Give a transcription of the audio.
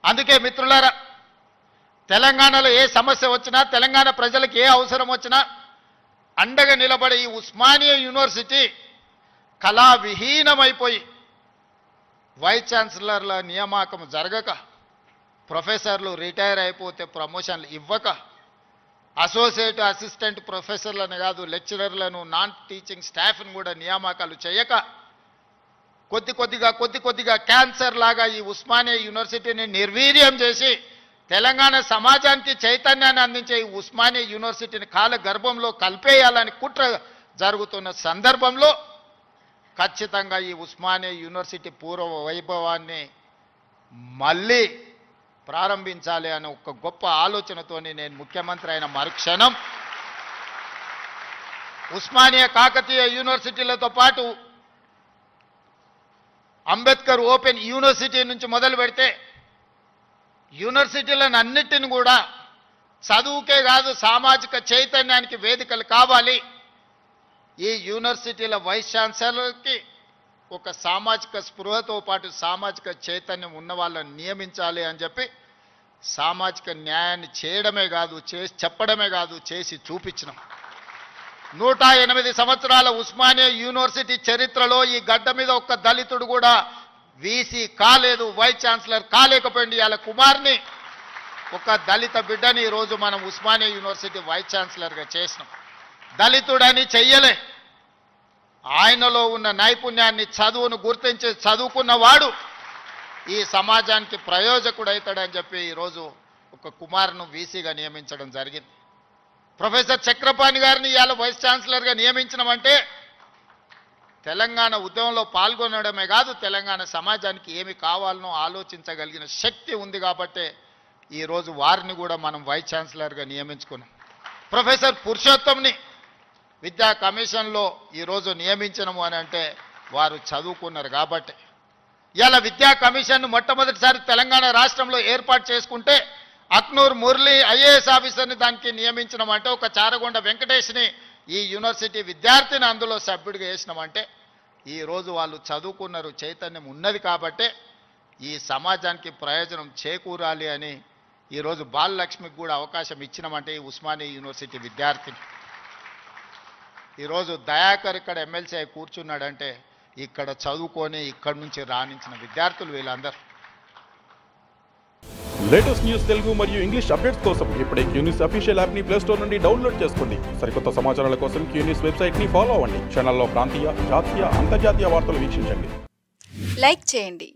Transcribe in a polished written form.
అందుకే మిత్రులారా, తెలంగాణలో ఏ సమస్య వచ్చినా, తెలంగాణ ప్రజలకు ఏ అవసరం వచ్చినా అండగా నిలబడే ఈ ఉస్మానియా యూనివర్సిటీ కళా విహీనమైపోయి వైస్ ఛాన్సలర్ల నియామకం జరగక, ప్రొఫెసర్లు రిటైర్ అయిపోతే ప్రమోషన్లు ఇవ్వక, అసోసియేట్ అసిస్టెంట్ ప్రొఫెసర్లను కాదు లెక్చరర్లను, నాన్ టీచింగ్ స్టాఫ్ను కూడా నియామకాలు చేయక, కొద్ది కొద్దిగా క్యాన్సర్ లాగా ఈ ఉస్మానియా యూనివర్సిటీని నిర్వీర్యం చేసి తెలంగాణ సమాజానికి చైతన్యాన్ని అందించే ఈ ఉస్మానియా యూనివర్సిటీని కాల గర్భంలో కలిపేయాలని కుట్ర జరుగుతున్న సందర్భంలో ఖచ్చితంగా ఈ ఉస్మానియా యూనివర్సిటీ పూర్వ వైభవాన్ని మళ్ళీ ప్రారంభించాలి అనే ఒక గొప్ప ఆలోచనతోని నేను ముఖ్యమంత్రి అయిన మరుక్షణం ఉస్మానియా కాకతీయ యూనివర్సిటీలతో పాటు అంబేద్కర్ ఓపెన్ యూనివర్సిటీ నుంచి మొదలు పెడితే యూనివర్సిటీలను అన్నిటిని కూడా చదువుకే కాదు సామాజిక చైతన్యానికి వేదికలు కావాలి. ఈ యూనివర్సిటీల వైస్ ఛాన్సలర్కి ఒక సామాజిక స్పృహతో పాటు సామాజిక చైతన్యం ఉన్న వాళ్ళని నియమించాలి అని చెప్పి సామాజిక న్యాయాన్ని చేయడమే కాదు, చెప్పడమే కాదు, చేసి చూపించినాం. 108 సంవత్సరాల ఉస్మానియా యూనివర్సిటీ చరిత్రలో ఈ గడ్డ మీద ఒక్క దళితుడు కూడా వీసీ కాలేదు, వైస్ ఛాన్సలర్ కాలేకపోయింది. వాళ్ళ కుమార్ని, ఒక దళిత బిడ్డని ఈరోజు మనం ఉస్మానియా యూనివర్సిటీ వైస్ ఛాన్సలర్గా చేసినాం. దళితుడని చెయ్యలే, ఆయనలో ఉన్న నైపుణ్యాన్ని, చదువును గుర్తించి చదువుకున్నవాడు ఈ సమాజానికి ప్రయోజకుడవుతాడని చెప్పి ఈరోజు ఒక కుమార్ను వీసీగా నియమించడం జరిగింది. ప్రొఫెసర్ చక్రపాణి గారిని ఇవాళ వైస్ ఛాన్సలర్గా నియమించడమంటే తెలంగాణ ఉద్యమంలో పాల్గొనడమే కాదు, తెలంగాణ సమాజానికి ఏమి కావాలనో ఆలోచించగలిగిన శక్తి ఉంది కాబట్టే ఈరోజు వారిని కూడా మనం వైస్ ఛాన్సలర్గా నియమించుకున్నాం. ప్రొఫెసర్ పురుషోత్తంని విద్యా కమిషన్లో ఈరోజు నియమించడము అని అంటే వారు చదువుకున్నారు కాబట్టి. ఇలా విద్యా కమిషన్ను మొట్టమొదటిసారి తెలంగాణ రాష్ట్రంలో ఏర్పాటు చేసుకుంటే అక్నూర్ మురళి ఐఏఎస్ ఆఫీసర్ని దానికి నియమించడమంటే, ఒక చారగొండ వెంకటేష్ని ఈ యూనివర్సిటీ విద్యార్థిని అందులో సభ్యుడిగా వేసినామంటే ఈరోజు వాళ్ళు చదువుకున్నారు, చైతన్యం ఉన్నది కాబట్టే ఈ సమాజానికి ప్రయోజనం చేకూరాలి అని ఈరోజు బాలలక్ష్మికి కూడా అవకాశం ఇచ్చినామంటే ఈ ఉస్మానియా యూనివర్సిటీ విద్యార్థిని. ఈరోజు దయాకర్ ఇక్కడ ఎమ్మెల్సీ అయి కూర్చున్నాడంటే ఇక్కడ చదువుకొని ఇక్కడి నుంచి రాణించిన విద్యార్థులు వీళ్ళందరూ. లేటెస్ట్ న్యూస్ తెలుగు మరియు ఇంగ్లీష్ అప్డేట్స్ కోసం ఇప్పుడే క్యూన్యూస్ అఫీషియల్ యాప్ ని ప్లే స్టోర్ నుండి డౌన్లోడ్ చేసుకోండి. సరికొత్త సమాచారాల కోసం క్యూన్యూస్ వెబ్సైట్ ని ఫాలో అవ్వండి. ఛానల్లో ప్రాంతీయ, జాతీయ, అంతర్జాతీయ వార్తలు వీక్షించండి. లైక్ చేయండి.